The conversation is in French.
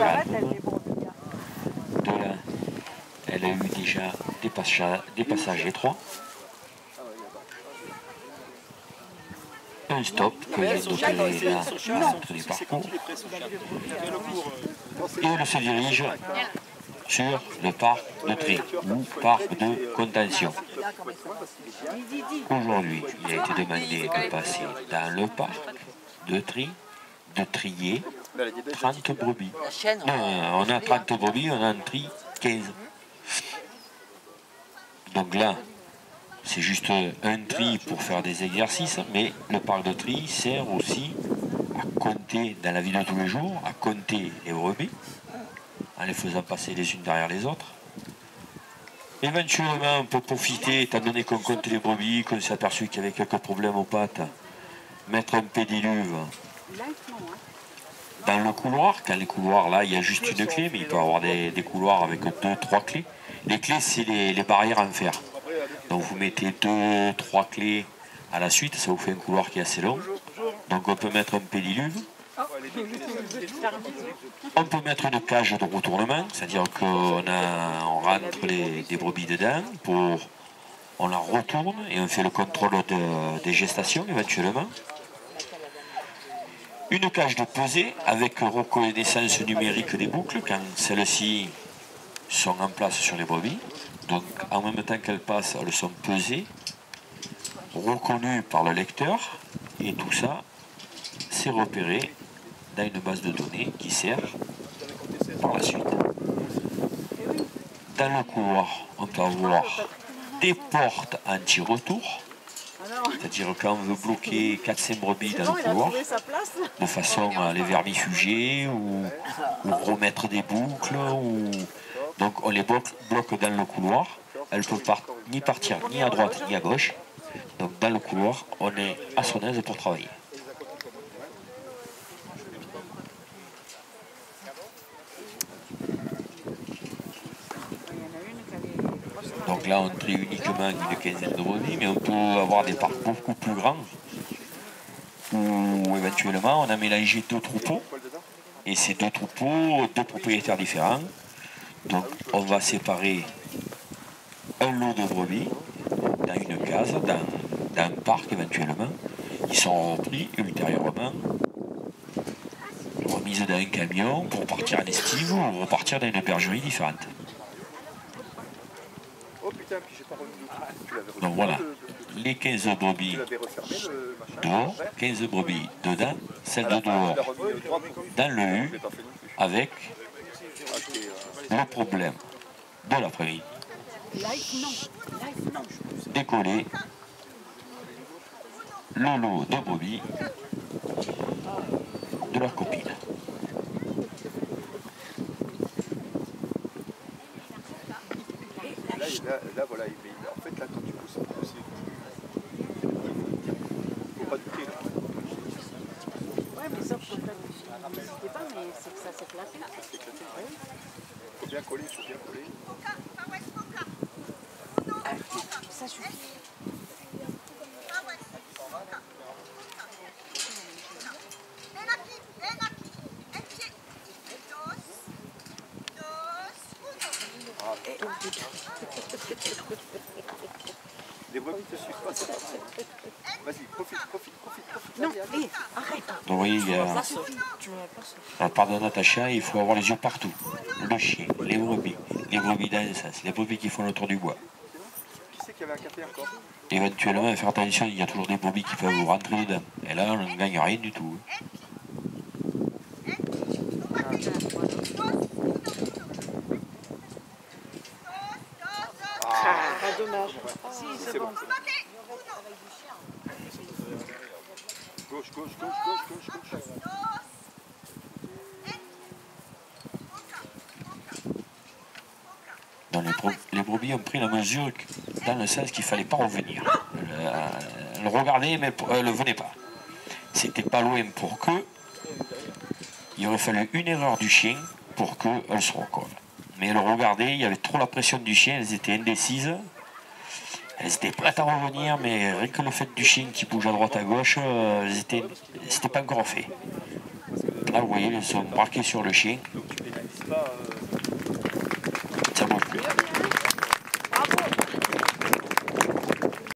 calme. De là, elle a eu déjà des passages étroits. Un stop que vient d'opérer là à l'entrée du parcours. Et elle se dirige sur le parc de tri ou parc de contention. Aujourd'hui, il a été demandé de passer dans le parc de tri, de trier 30 brebis. Non, on a 30 brebis, on en trie 15. Donc là, c'est juste un tri pour faire des exercices, mais le parc de tri sert aussi à compter dans la vie de tous les jours, à compter les brebis, en les faisant passer les unes derrière les autres. Éventuellement, on peut profiter, étant donné qu'on compte les brebis, qu'on s'est aperçu qu'il y avait quelques problèmes aux pattes, mettre un pédiluve dans le couloir. Quand les couloirs, là, il y a juste une clé, mais il peut y avoir des couloirs avec 2-3 clés. Les clés, c'est les barrières en fer. Donc vous mettez 2-3 clés à la suite, ça vous fait un couloir qui est assez long. Donc on peut mettre un pédiluve. On peut mettre une cage de retournement, c'est-à-dire qu'on rentre des brebis dedans, on la retourne et on fait le contrôle des gestations éventuellement. Une cage de pesée avec reconnaissance numérique des boucles quand celles-ci sont en place sur les brebis. Donc en même temps qu'elles passent, elles sont pesées, reconnues par le lecteur, et tout ça, c'est repéré dans une base de données qui sert par la suite. Dans le couloir, on peut avoir des portes anti-retour, c'est-à-dire quand on veut bloquer 4-5 brebis dans le couloir, de façon à les vermifuger ou remettre des boucles. Donc on les bloque dans le couloir, elles ne peuvent ni partir ni à droite ni à gauche. Donc dans le couloir, on est à son aise pour travailler. Donc là, on trie uniquement une quinzaine de brebis, mais on peut avoir des parcs beaucoup plus grands où éventuellement on a mélangé 2 troupeaux. Et ces 2 troupeaux, 2 propriétaires différents. Donc on va séparer un lot de brebis dans une case, dans un parc éventuellement. Ils sont repris ultérieurement, remis dans un camion pour partir en estive ou repartir dans une bergerie différente. Donc voilà, les 15 brebis dehors, 15 brebis dedans, celles de dehors dans le U, avec le problème de l'après-midi. Décoller le lot de brebis de leur copine. Là, voilà, en fait, là, quand tu pousses un peu, faut pas douter. Ouais, mais ça, faut pas n'hésitez pas, mais c'est que ça s'est éclaté. Ça s'est éclaté. Faut bien coller, faut bien coller. Ça suffit. Les brebis te suivent pas, c'est pas grave. Vas-y, profite. Non, arrête. Donc vous voyez, il y a la part de Natacha, il faut avoir les yeux partout. Le chien, les brebis dans le sens, les brebis qui font le tour du bois. Qui c'est qu'il y avait un café encore? Éventuellement, faire attention, il y a toujours des brebis qui peuvent vous rentrer dedans. Et là, on ne gagne rien du tout. Ah, dommage. Si, c'est bon. Gauche. Donc les brebis ont pris la mesure dans le sens qu'il ne fallait pas revenir. Le regarder, mais elle ne venait pas. C'était pas loin pour que. Il aurait fallu une erreur du chien pour qu'elle se recolle. Mais elle regardait, il y avait trop la pression du chien, elles étaient indécises. Elles étaient prêtes à revenir, mais rien que le fait du chien qui bouge à droite à gauche, c'était pas encore fait. Là, vous voyez, ils sont braqués sur le chien. Donc tu pénalises pas.